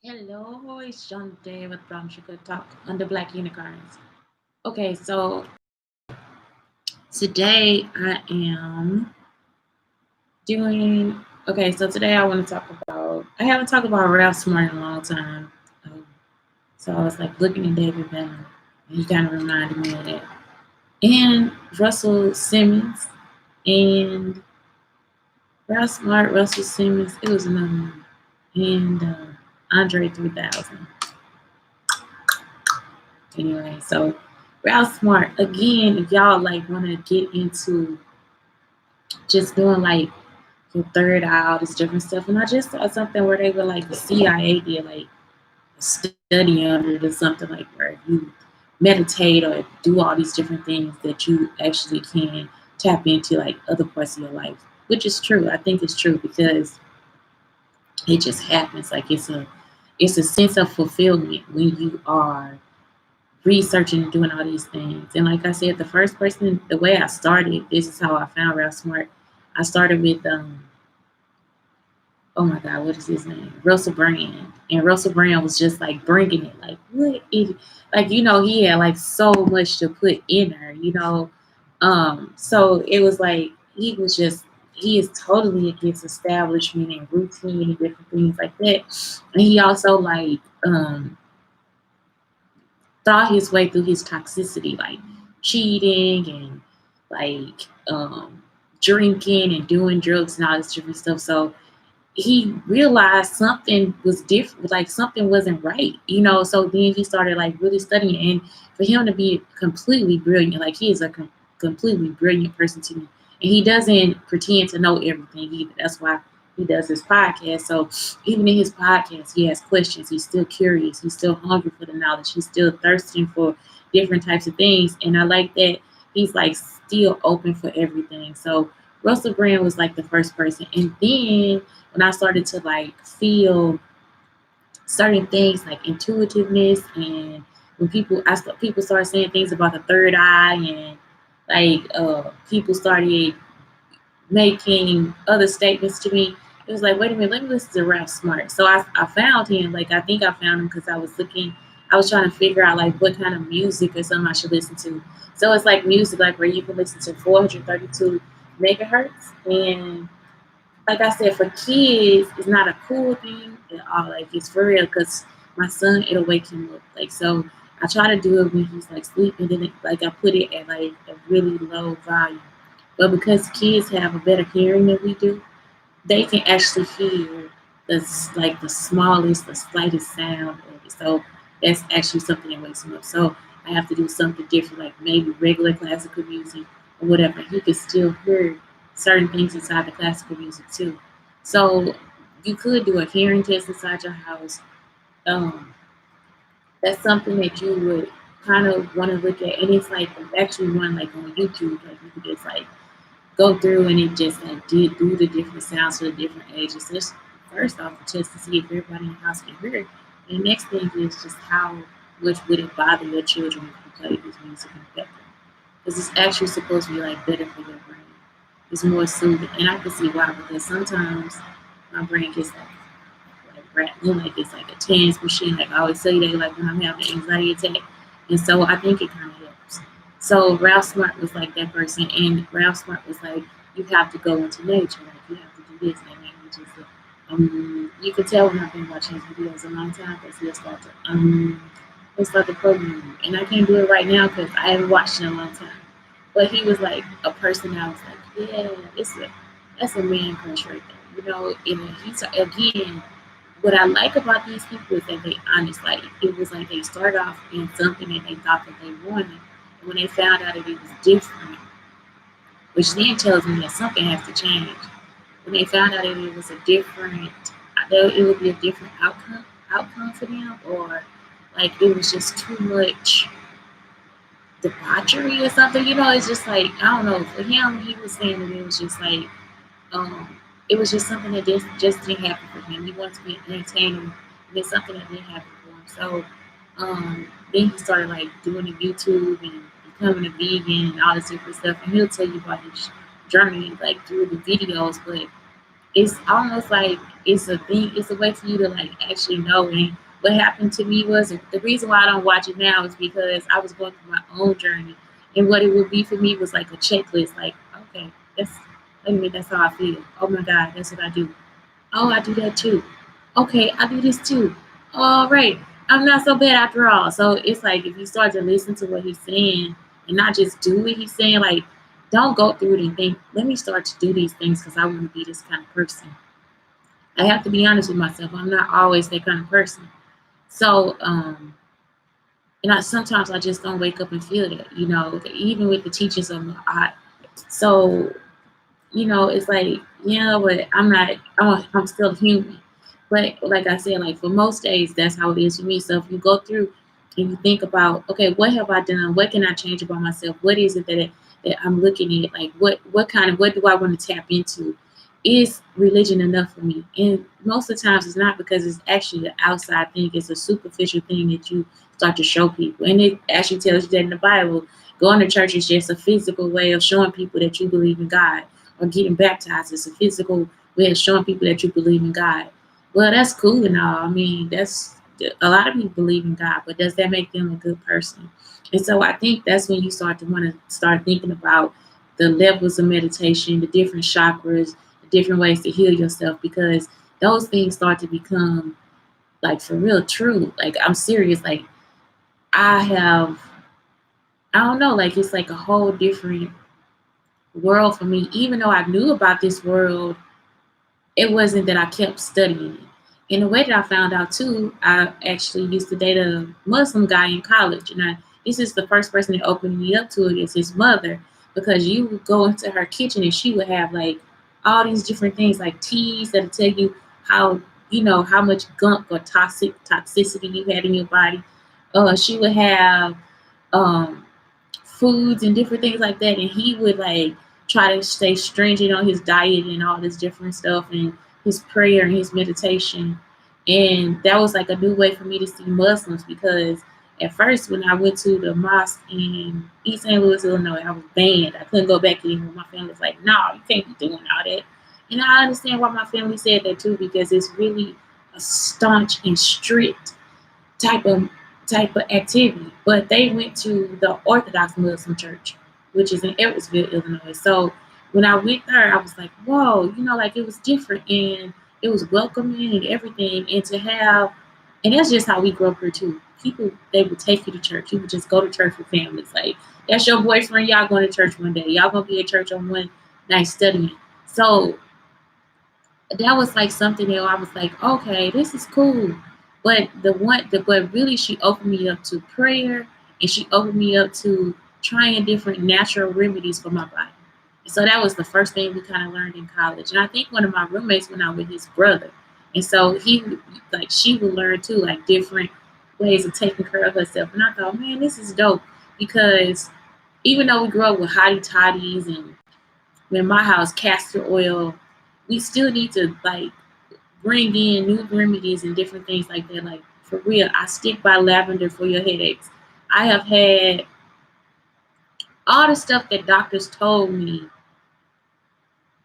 Hello, it's John Day with Brown Sugar Talk on the Black Unicarns. Okay, so today I am doing. Okay, so today I want to talk about. I haven't talked about Ralph Smart in a long time. Um, so I was like looking at David Banner, and he kind of reminded me of that. And Russell Simmons and Ralph Smart, Russell Simmons. It was another one. And Andre 3000. Anyway, so Ralph Smart again. If y'all like want to get into just doing like your third eye, all this different stuff, and I just saw something where they were like the CIA did like a study on it or something like where you meditate or do all these different things that you actually can tap into like other parts of your life, which is true. I think it's true because it just happens. Like it's a sense of fulfillment when you are researching and doing all these things. And like I said, the first person, the way I started, this is how I found Ralph Smart. I started with, oh my God, what is his name? Russell Brand. And Russell Brand was just like bringing it, like, what is, like, he had like so much to put in her, So it was like, he is totally against establishment and routine and different things like that. And he also like, thought his way through his toxicity, like cheating and like drinking and doing drugs and all this different stuff. So he realized something was different, like something wasn't right. So then he started like really studying, and for him to be completely brilliant, like he is a completely brilliant person to me, and he doesn't pretend to know everything either. That's why he does his podcast. So even in his podcast, he has questions. He's still curious. He's still hungry for the knowledge. He's still thirsting for different types of things, and I like that he's like still open for everything. So Russell Brand was like the first person, and then when I started to like feel certain things like intuitiveness, and when people started saying things about the third eye, and like people started making other statements to me, it was like, wait a minute, let me listen to Rap Smart. So I found him. Like I think I found him because I was trying to figure out like what kind of music or something I should listen to. So it's like music like where you can listen to 432 megahertz, and like I said, for kids, it's not a cool thing at all. Like it's for real, because my son, it'll wake him up. Like so, I try to do it when he's like sleeping. Then like I put it at like a really low volume. But because kids have a better hearing than we do, they can actually hear the smallest, the slightest sound of it. So that's actually something that wakes him up. So I have to do something different, like maybe regular classical music or whatever. He can still hear certain things inside the classical music too. So you could do a hearing test inside your house. Um, that's something that you would kind of want to look at, and it's like actually one like on YouTube, like you could just like go through and it just like did do the different sounds for the different ages. Just first off, just to see if everybody in the house can hear it. And the next thing is just how much would it bother your children if you play this music in the background? Because it's actually supposed to be like better for your brain. It's more soothing, and I can see why, because sometimes my brain gets like rattling, like it's like a tense machine. Like I always say that, like when I'm having an anxiety attack, and so I think it kind of helps. So Ralph Smart was like that person, and Ralph Smart was like, you have to go into nature, like you have to do this, and then he just you can tell when I've been watching his videos a long time because he'll start to program, and I can't do it right now because I haven't watched in a long time. But he was like a person I was like, yeah, that's a man crush right there, And he's again, what I like about these people is that they honest. Like it was like they started off in something that they thought that they wanted, and when they found out that it was different, which then tells me that something has to change. When they found out that it was a different, that it would be a different outcome for them, or like it was just too much debauchery or something. It's just like I don't know. For him, he was saying that it was just like it was just something that just didn't happen for him. He wanted to be entertaining, and it's something that didn't happen for him. So then he started like doing the YouTube and becoming a vegan and all this different stuff. And he'll tell you about his journey like through the videos, but it's almost like it's a thing. It's a way for you to like actually know. And what happened to me was the reason why I don't watch it now is because I was going through my own journey, and what it would be for me was like a checklist. Like, okay, that's wait a minute, that's how I feel. Oh my God, that's what I do. Oh, I do that too. Okay, I do this too. All right, I'm not so bad after all. So it's like if you start to listen to what he's saying and not just do what he's saying, like don't go through it and think, let me start to do these things because I want to be this kind of person. I have to be honest with myself. I'm not always that kind of person. So, and sometimes I just don't wake up and feel that, even with the teachings of my art. So it's like, but I'm still human. But like I said, like for most days, that's how it is for me. So if you go through and you think about, okay, what have I done? What can I change about myself? What is it that I'm looking at? Like what do I want to tap into? Is religion enough for me? And most of the times it's not, because it's actually the outside thing. It's a superficial thing that you start to show people. And it actually tells you that in the Bible, going to church is just a physical way of showing people that you believe in God, or getting baptized is a physical way of showing people that you believe in God. Well, that's cool and all. I mean, that's a lot of people believe in God, but does that make them a good person? And so I think that's when you start to want to start thinking about the levels of meditation, the different chakras, the different ways to heal yourself, because those things start to become like for real true. Like I'm serious. Like I have, I don't know, like it's like a whole different world for me. Even though I knew about this world, it wasn't that I kept studying it. In the way that I found out too, I actually used to date a Muslim guy in college, and this is the first person that opened me up to it is his mother, because you would go into her kitchen and she would have like all these different things like teas that'll tell you how how much gunk or toxicity you had in your body. She would have um foods and different things like that, and he would like try to stay stringent on his diet and all this different stuff and his prayer and his meditation. And that was like a new way for me to see Muslims, because at first when I went to the mosque in East St. Louis, Illinois, I was banned. I couldn't go back anymore. My family was like, no, you can't be doing all that. And I understand why my family said that too, because it's really a staunch and strict type of activity. But they went to the Orthodox Muslim Church, which is in Edwardsville, Illinois. So when I went there, I was like, whoa, like it was different and it was welcoming and everything. And to have, and that's just how we grew up here too. People, they would take you to church. You would just go to church with families. Like, that's your boyfriend. Y'all going to church one day. Y'all going to be at church on one night studying. So that was like something that I was like, okay, this is cool. But but really, she opened me up to prayer, and she opened me up to trying different natural remedies for my body. And so that was the first thing we kind of learned in college. And I think one of my roommates went out with his brother, and so she would learn too, like different ways of taking care of herself. And I thought, man, this is dope, because even though we grew up with hottie toddies and in my house castor oil, we still need to like bring in new remedies and different things like that. Like for real, I stick by lavender for your headaches. I have had all the stuff that doctors told me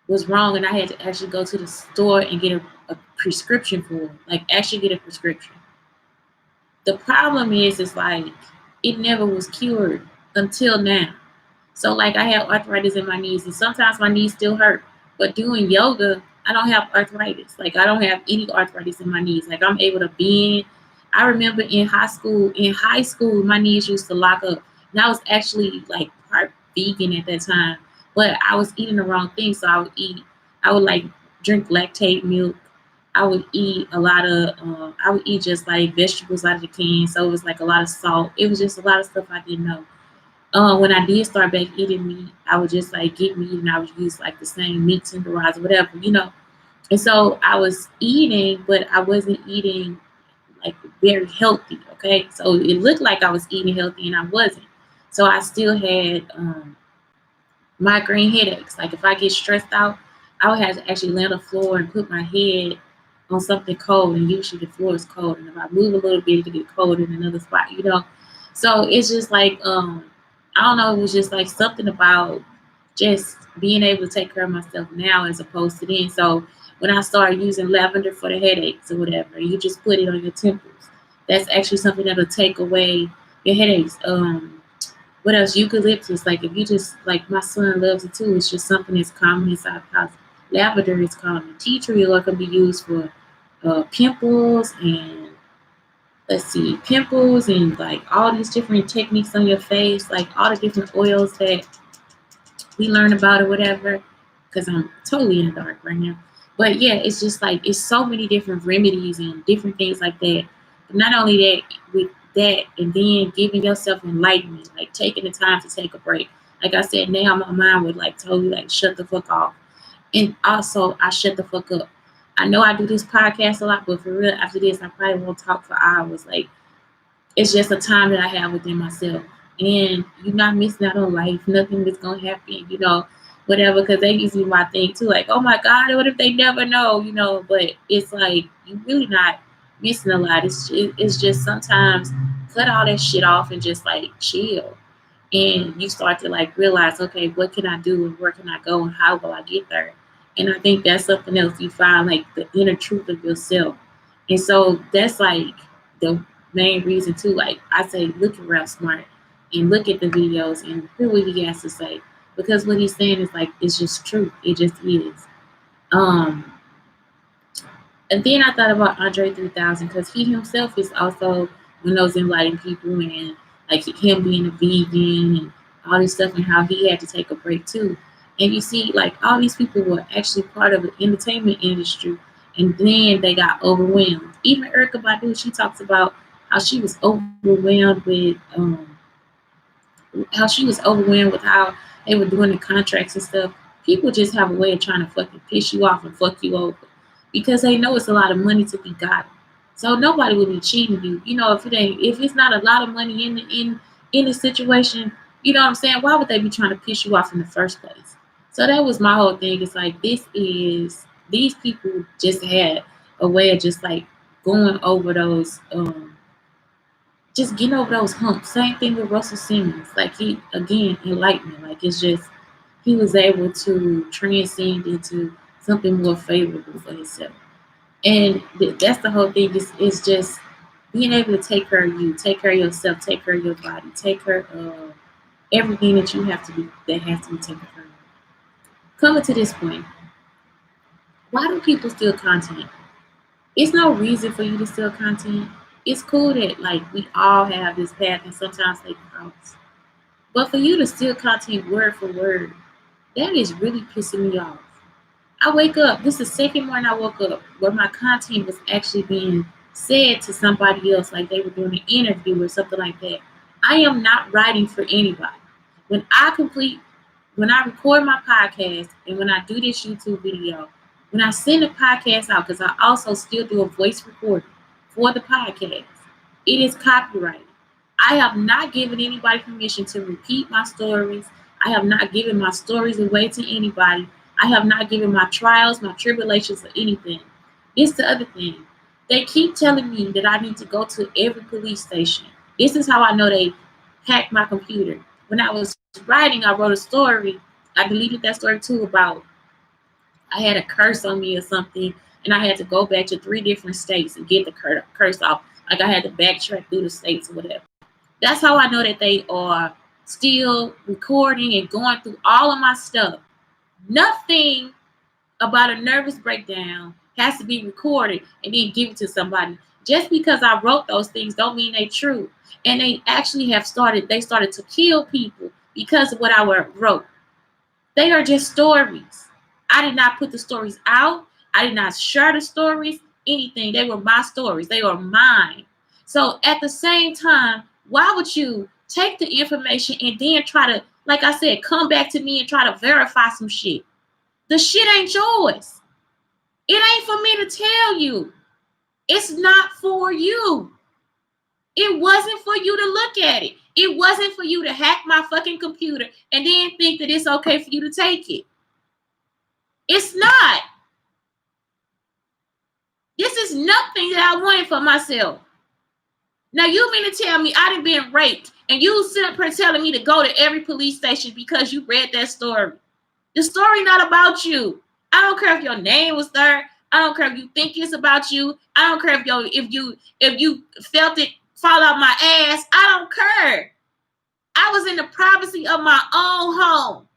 was wrong, and I had to actually go to the store and get a prescription for it. Like actually get a prescription. The problem is like it never was cured until now. So like I have arthritis in my knees, and sometimes my knees still hurt. But doing yoga, I don't have arthritis. Like I don't have any arthritis in my knees. Like I'm able to bend. I remember in high school, my knees used to lock up. And I was actually like part vegan at that time. But I was eating the wrong thing. So I would like drink lactate milk. I would eat a lot of, I would eat just like vegetables out of the can. So it was like a lot of salt. It was just a lot of stuff I didn't know. When I did start back eating meat, I would just like get meat and I would use like the same meat tenderizer, whatever. And so I was eating, but I wasn't eating like very healthy. Okay. So it looked like I was eating healthy and I wasn't. So I still had migraine headaches. Like if I get stressed out, I would have to actually lay on the floor and put my head on something cold, and usually the floor is cold. And if I move a little bit, it get cold in another spot. So it's just like I don't know, it was just like something about just being able to take care of myself now as opposed to then. So when I started using lavender for the headaches or whatever, you just put it on your temples. That's actually something that'll take away your headaches. What else? Eucalyptus. Like if you just like my son loves it too. It's just something that's common inside the house. Lavender is common. Tea tree oil can be used for pimples and let's see, pimples and like all these different techniques on your face, like all the different oils that we learn about or whatever. Because I'm totally in the dark right now. But yeah, it's just like it's so many different remedies and different things like that. But not only that, with that, and then giving yourself enlightenment, like taking the time to take a break. Like I said, now my mind would like totally like shut the fuck off. And also, I shut the fuck up. I know I do this podcast a lot, but for real, after this, I probably won't talk for hours. Like, it's just a time that I have within myself. And you're not missing out on life. Nothing is going to happen, whatever. Because they usually my thing too. Like, oh my God, what if they never know? But it's like, you're really not missing a lot. It's just sometimes cut all that shit off and just like chill. And you start to like realize, okay, what can I do and where can I go and how will I get there? And I think that's something else you find, like the inner truth of yourself. And so that's like the main reason too. Like I say, look at Ralph Smart and look at the videos and hear what he has to say, because what he's saying is like it's just truth. It just is. Um, and then I thought about Andre 3000 because he himself is also one of those enlightened people, and like him being a vegan and all this stuff, and how he had to take a break too. And you see, like all these people were actually part of the entertainment industry, and then they got overwhelmed. Even Erykah Badu, she talks about how she was overwhelmed with how they were doing the contracts and stuff. People just have a way of trying to fucking piss you off and fuck you over because they know it's a lot of money to be got. So nobody will be cheating you. If it's not a lot of money in the situation, you know what I'm saying? Why would they be trying to piss you off in the first place? So that was my whole thing. It's like these people just had a way of just like going over those just getting over those humps. Same thing with Russell Simmons. Like he again enlightenment. Like it's just he was able to transcend into something more favorable for himself. And that's the whole thing. Is just being able to take care of you, take care of yourself, take care of your body, take care of everything that you have to be that has to be taken care of. Coming to this point, why do people steal content? It's no reason for you to steal content. It's cool that like we all have this path and sometimes they cross. But for you to steal content word for word, that is really pissing me off. I wake up, this is the second morning I woke up where my content was actually being said to somebody else, like they were doing an interview or something like that. I am not writing for anybody. When I record my podcast and when I do this YouTube video, when I send the podcast out, because I also still do a voice recording for the podcast, it is copyrighted. I have not given anybody permission to repeat my stories. I have not given my stories away to anybody. I have not given my trials, my tribulations, or anything. It's the other thing. They keep telling me that I need to go to every police station. This is how I know they hacked my computer. When I was writing, I wrote a story. I deleted that story too about I had a curse on me or something, and I had to go back to 3 different states and get the curse off. Like I had to backtrack through the states or whatever. That's how I know that they are still recording and going through all of my stuff. Nothing about a nervous breakdown has to be recorded and then given to somebody. Just because I wrote those things don't mean they're true. And they actually started to kill people because of what I wrote. They are just stories. I did not put the stories out. I did not share the stories, anything. They were my stories. They were mine. So at the same time, why would you take the information and then try to, like I said, come back to me and try to verify some shit? The shit ain't yours. It ain't for me to tell you. It's not for you. It wasn't for you to look at it. It wasn't for you to hack my fucking computer and then think that it's okay for you to take it. It's not. This is nothing that I wanted for myself. Now you mean to tell me I done been raped and you sit up here telling me to go to every police station because you read that story? The story not about you. I don't care if your name was there. I don't care if you think it's about you. I don't care if you felt it fall out my ass. I don't care. I was in the privacy of my own home.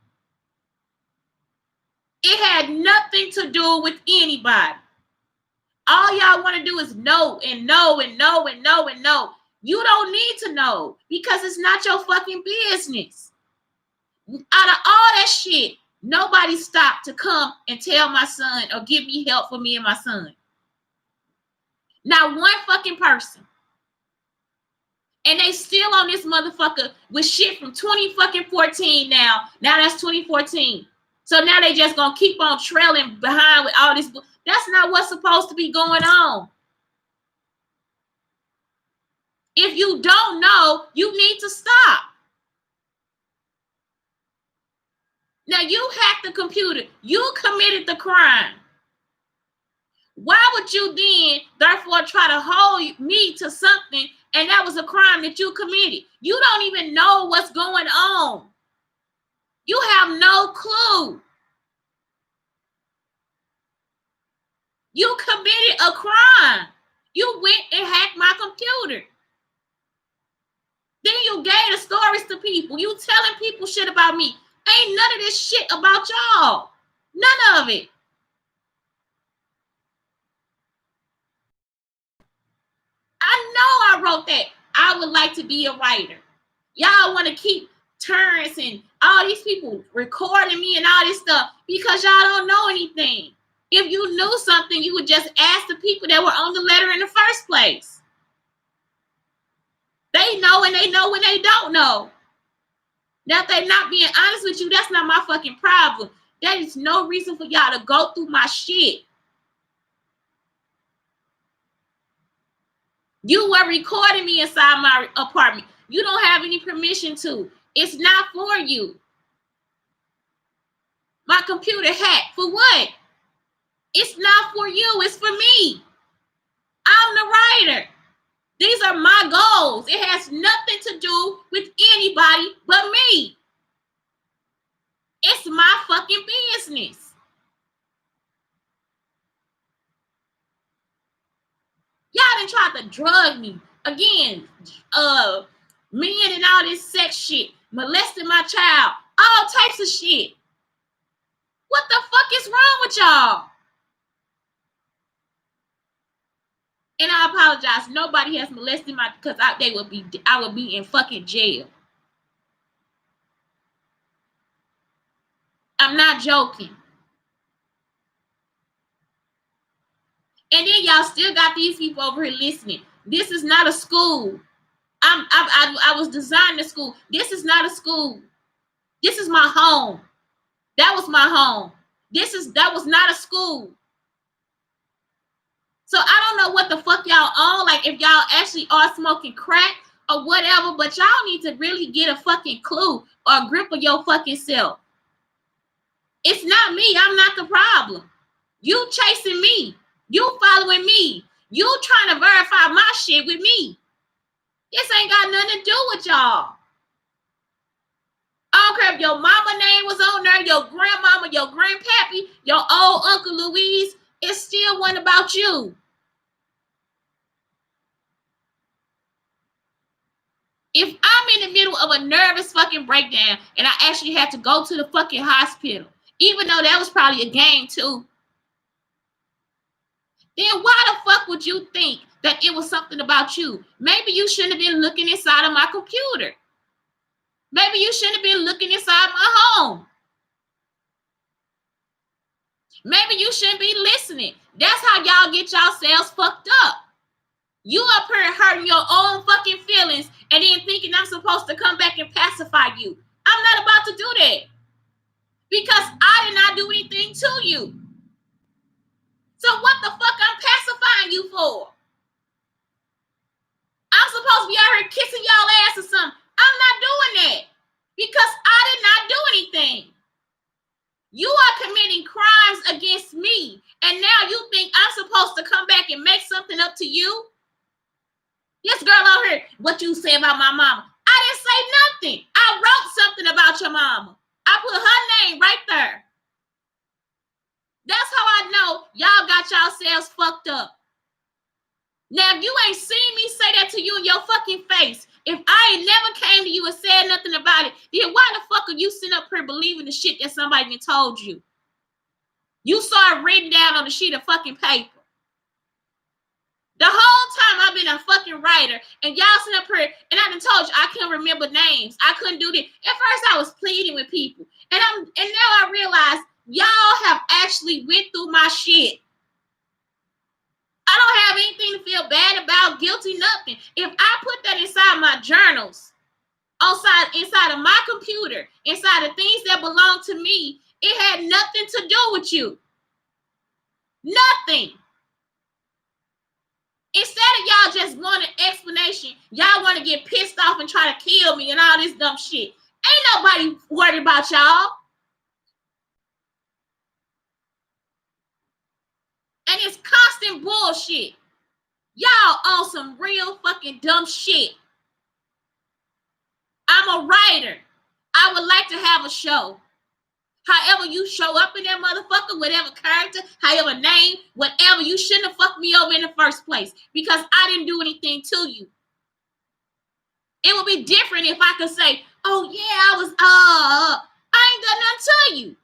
It had nothing to do with anybody. All y'all want to do is know and know and know and know and know. You don't need to know because it's not your fucking business. Out of all that shit, nobody stopped to come and tell my son or give me help for me and my son. Not one fucking person. And they still on this motherfucker with shit from 2014 now. Now that's 2014. So now they just gonna keep on trailing behind with all this. That's not what's supposed to be going on. If you don't know, you need to stop. Now you hacked the computer. You committed the crime. Why would you then, therefore, try to hold me to something and that was a crime that you committed? You don't even know what's going on. You have no clue. You committed a crime. You went and hacked my computer. Then you gave the stories to people. You telling people shit about me. Ain't none of this shit about y'all. None of it. I know I wrote that. I would like to be a writer. Y'all want to keep Terrence and all these people recording me and all this stuff because y'all don't know anything. If you knew something, you would just ask the people that were on the letter in the first place. They know and they know when they don't know. Now, if they're not being honest with you, that's not my fucking problem. That is no reason for y'all to go through my shit. You were recording me inside my apartment. You don't have any permission to. It's not for you. My computer hacked. For what? It's not for you. It's for me. I'm the writer. These are my goals. It has nothing to do with anybody but me. It's my fucking business. Y'all done tried to drug me. Again, men and all this sex shit, molesting my child, all types of shit. What the fuck is wrong with y'all? And I apologize. Nobody has molested my because I would be in fucking jail. I'm not joking. And then y'all still got these people over here listening. This is not a school. I was designing a school. This is not a school. This is my home. That was my home. That was not a school. So I don't know what the fuck y'all on. Like if y'all actually are smoking crack or whatever, but y'all need to really get a fucking clue or a grip of your fucking self. It's not me. I'm not the problem. You chasing me. You following me. You trying to verify my shit with me. This ain't got nothing to do with y'all. I don't care if your mama name was on there, your grandmama, your grandpappy, your old Uncle Louise. It still wasn't about you. If I'm in the middle of a nervous fucking breakdown and I actually had to go to the fucking hospital, even though that was probably a game too, then why the fuck would you think that it was something about you? Maybe you shouldn't have been looking inside of my computer. Maybe you shouldn't have been looking inside my home. Maybe you shouldn't be listening. That's how y'all get yourselves fucked up. You up here hurting your own fucking feelings and then thinking I'm supposed to come back and pacify you. I'm not about to do that. Because I did not do anything to you. So what the fuck I'm pacifying you for? I'm supposed to be out here kissing y'all ass or something. I'm not doing that. Because I did not do anything. You are committing crimes against me. And now you think I'm supposed to come back and make something up to you? This girl out here, what you say about my mama? I didn't say nothing. I wrote something about your mama. I put her name right there. That's how I know y'all got yourselves fucked up. Now, if you ain't seen me say that to you in your fucking face, if I ain't never came to you and said nothing about it, then why the fuck are you sitting up here believing the shit that somebody even told you? You saw it written down on a sheet of fucking paper. The whole time I've been a fucking writer, and y'all sitting up here, and I done told you I couldn't remember names. I couldn't do this. At first, I was pleading with people, and now I realize y'all have actually went through my shit. I don't have anything to feel bad about, guilty, nothing. If I put that inside my journals, inside of my computer, inside of things that belong to me, it had nothing to do with you. Nothing. Instead of y'all just want an explanation, y'all want to get pissed off and try to kill me and all this dumb shit. Ain't nobody worried about y'all. And it's constant bullshit. Y'all on some real fucking dumb shit. I'm a writer. I would like to have a show. However you show up in that motherfucker, whatever character, however name, whatever, you shouldn't have fucked me over in the first place because I didn't do anything to you. It would be different if I could say, oh yeah, I ain't done nothing to you.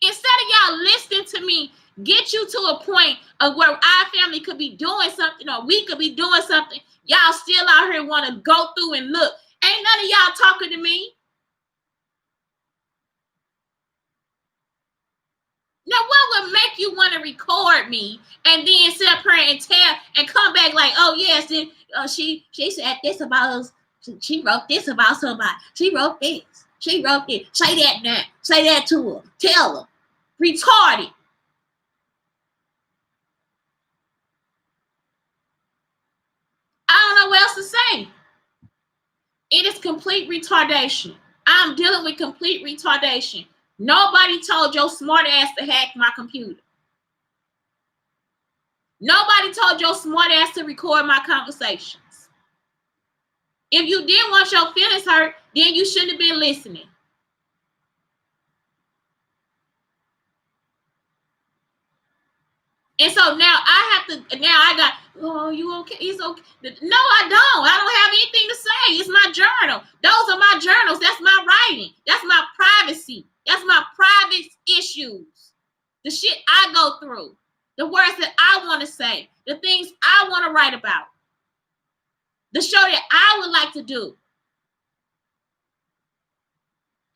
Instead of y'all listening to me, get you to a point of where our family could be doing something or we could be doing something, y'all still out here want to go through and look. Ain't none of y'all talking to me. Now, what would make you want to record me and then sit up here and tell and come back like, oh yes, she said this about us. She wrote this about somebody. She wrote this. She wrote this. Say that now. Say that to her. Tell her. Retarded. I don't know what else to say. It is complete retardation. I'm dealing with complete retardation. Nobody told your smart ass to hack my computer. Nobody told your smart ass to record my conversations. If you didn't want your feelings hurt, then you shouldn't have been listening. And so now I got, oh, you okay? It's okay. No, I don't have anything to say. It's my journal. Those are my journals. That's my writing. That's my privacy. That's my private issues. The shit I go through. The words that I want to say. The things I want to write about. The show that I would like to do.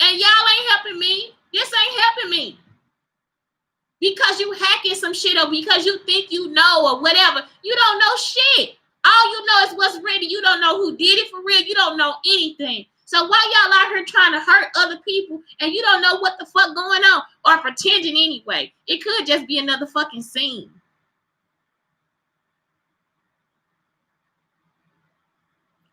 And y'all ain't helping me. This ain't helping me. Because you hacking some shit or because you think you know or whatever. You don't know shit. All you know is what's ready. You don't know who did it for real. You don't know anything. So why y'all out here trying to hurt other people and you don't know what the fuck going on or pretending anyway? It could just be another fucking scene.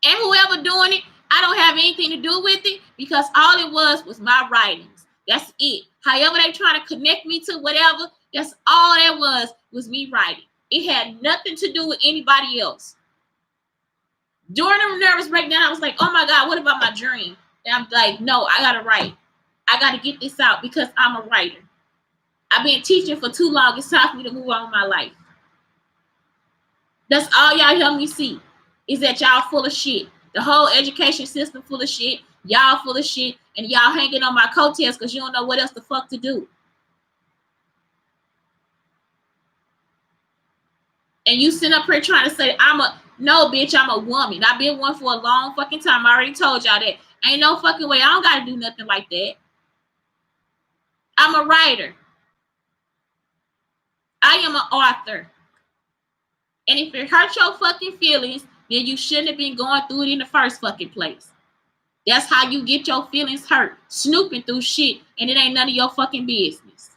And whoever doing it, I don't have anything to do with it because all it was my writings. That's it. However they trying to connect me to whatever, that's all that was me writing. It had nothing to do with anybody else. During the nervous breakdown, I was like, oh my God, what about my dream? And I'm like, no, I gotta write. I gotta get this out because I'm a writer. I've been teaching for too long. It's time for me to move on with my life. That's all y'all help me see is that y'all full of shit. The whole education system full of shit. Y'all full of shit. And y'all hanging on my coattails because you don't know what else the fuck to do. And you sit up here trying to say, no, bitch, I'm a woman. I've been one for a long fucking time. I already told y'all that. Ain't no fucking way. I don't got to do nothing like that. I'm a writer. I am an author. And if it hurts your fucking feelings, then you shouldn't have been going through it in the first fucking place. That's how you get your feelings hurt. Snooping through shit. And it ain't none of your fucking business.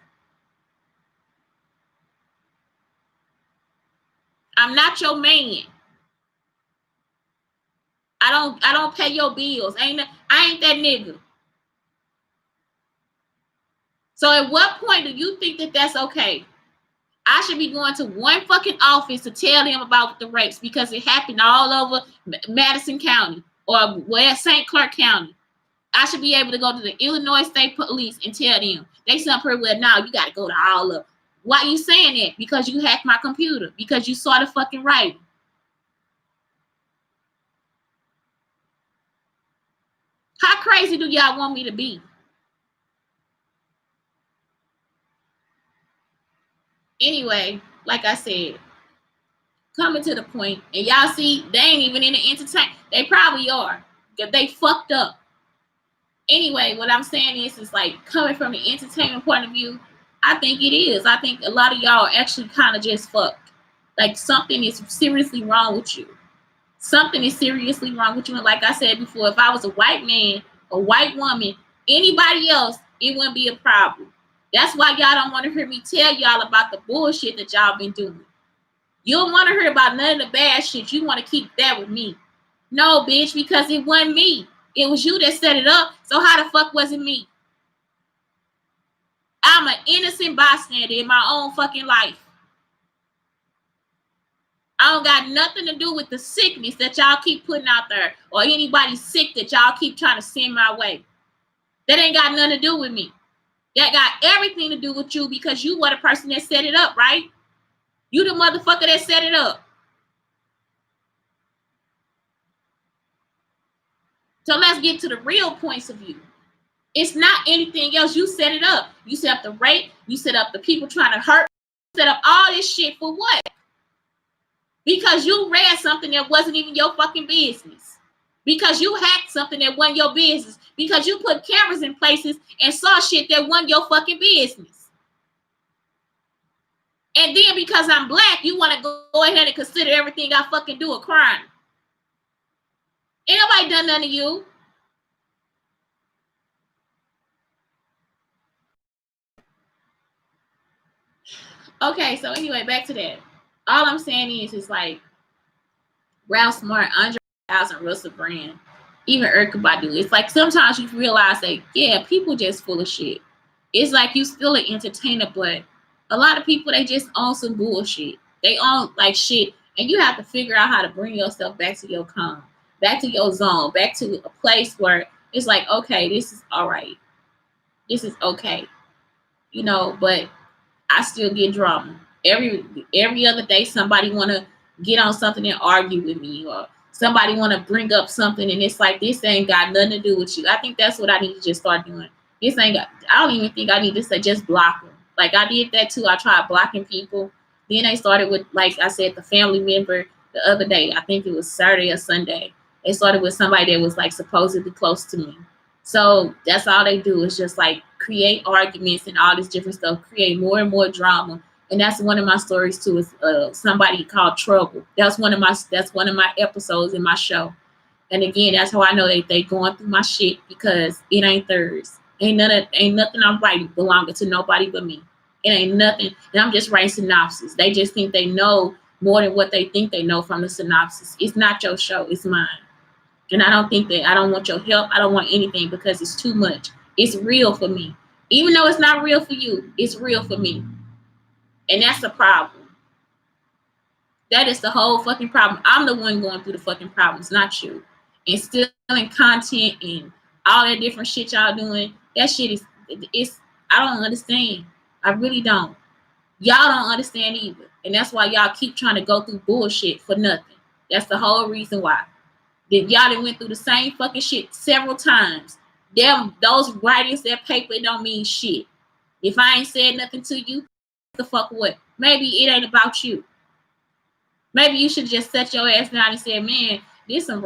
I'm not your man. I don't pay your bills. I ain't that nigga. So at what point do you think that that's okay? I should be going to one fucking office to tell them about the rapes because it happened all over Madison County or St. Clair County. I should be able to go to the Illinois State Police and tell them. They said pretty well, now you got to go to all of them. Why you saying that? Because you hacked my computer. Because you saw the fucking writing. How crazy do y'all want me to be? Anyway, like I said, coming to the point, and y'all see, they ain't even in the entertainment. They probably are, because they fucked up. Anyway, what I'm saying is like, coming from the entertainment point of view, I think it is. I think a lot of y'all actually kind of just fucked. Like, something is seriously wrong with you. Something is seriously wrong with you. And like I said before, if I was a white man, a white woman, anybody else, it wouldn't be a problem. That's why y'all don't want to hear me tell y'all about the bullshit that y'all been doing. You don't want to hear about none of the bad shit. You want to keep that with me. No, bitch, because it wasn't me. It was you that set it up. So how the fuck was it me? I'm an innocent bystander in my own fucking life. I don't got nothing to do with the sickness that y'all keep putting out there, or anybody sick that y'all keep trying to send my way. That ain't got nothing to do with me. That got everything to do with you, because you were the person that set it up, right? You the motherfucker that set it up. So let's get to the real points of view. It's not anything else. You set it up. You set up the rape. You set up the people trying to hurt. You set up all this shit for what? Because you read something that wasn't even your fucking business. Because you hacked something that wasn't your business. Because you put cameras in places and saw shit that wasn't your fucking business. And then because I'm black, you want to go ahead and consider everything I fucking do a crime. Ain't nobody done nothing to you. Okay, so anyway, back to that. All I'm saying is like, Ralph Smart, Andre 3000, Russell Brand, even Erykah Badu. It's like sometimes you realize that, yeah, people just full of shit. It's like you still an entertainer, but a lot of people, they just own some bullshit. They own like shit, and you have to figure out how to bring yourself back to your calm, back to your zone, back to a place where it's like, okay, this is all right. This is okay. You know, but I still get drama. Every other day, somebody want to get on something and argue with me, or somebody want to bring up something, and it's like, this ain't got nothing to do with you. I think that's what I need to just start doing. This ain't got, I don't even think I need to say just block them. Like I did that too. I tried blocking people. Then I started with, like I said, the family member the other day. I think it was Saturday or Sunday. They started with somebody that was like supposedly close to me. So that's all they do is just like create arguments and all this different stuff, create more and more drama. And that's one of my stories too. Is somebody called Trouble. That's one of my episodes in my show. And again, that's how I know they going through my shit, because it ain't theirs. Ain't nothing I'm writing belonging to nobody but me. It ain't nothing. And I'm just writing synopsis. They just think they know more than what they think they know from the synopsis. It's not your show. It's mine. And I don't think that, I don't want your help. I don't want anything, because it's too much. It's real for me. Even though it's not real for you, it's real for me. And that's the problem. That is the whole fucking problem. I'm the one going through the fucking problems, not you. And stealing content and all that different shit y'all doing, that shit is, I don't understand. I really don't. Y'all don't understand either. And that's why y'all keep trying to go through bullshit for nothing. That's the whole reason why. That y'all done went through the same fucking shit several times. Those writings, that paper, it don't mean shit. If I ain't said nothing to you, the fuck what? Maybe it ain't about you. Maybe you should just set your ass down and say, man, this some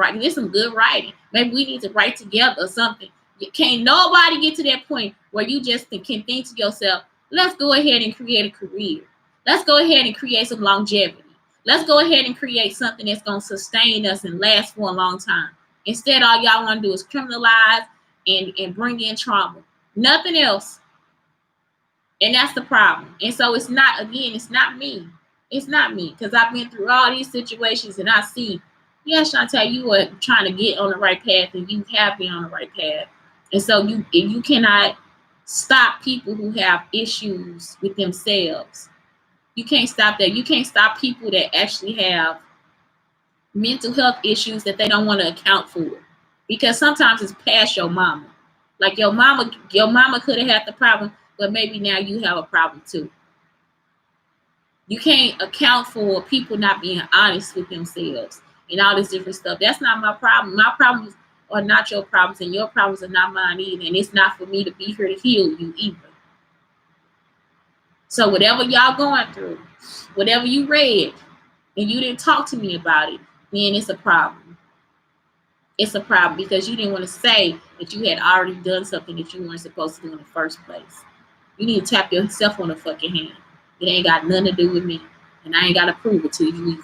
good writing. Maybe we need to write together or something. Can't nobody get to that point where you just can think to yourself, let's go ahead and create a career. Let's go ahead and create some longevity. Let's go ahead and create something that's going to sustain us and last for a long time. Instead, all y'all want to do is criminalize and bring in trauma. Nothing else. And that's the problem. And so it's not me. It's not me. Because I've been through all these situations and I see, yeah, Chantel, you are trying to get on the right path, and you have been on the right path. And so you cannot stop people who have issues with themselves. You can't stop that. You can't stop people that actually have mental health issues that they don't want to account for. Because sometimes it's past your mama. Like your mama could have had the problem, but maybe now you have a problem too. You can't account for people not being honest with themselves and all this different stuff. That's not my problem. My problems are not your problems, and your problems are not mine either. And it's not for me to be here to heal you either. So whatever y'all going through, whatever you read, and you didn't talk to me about it, then it's a problem. It's a problem because you didn't want to say that you had already done something that you weren't supposed to do in the first place. You need to tap yourself on the fucking hand. It ain't got nothing to do with me. And I ain't got to prove it to you either.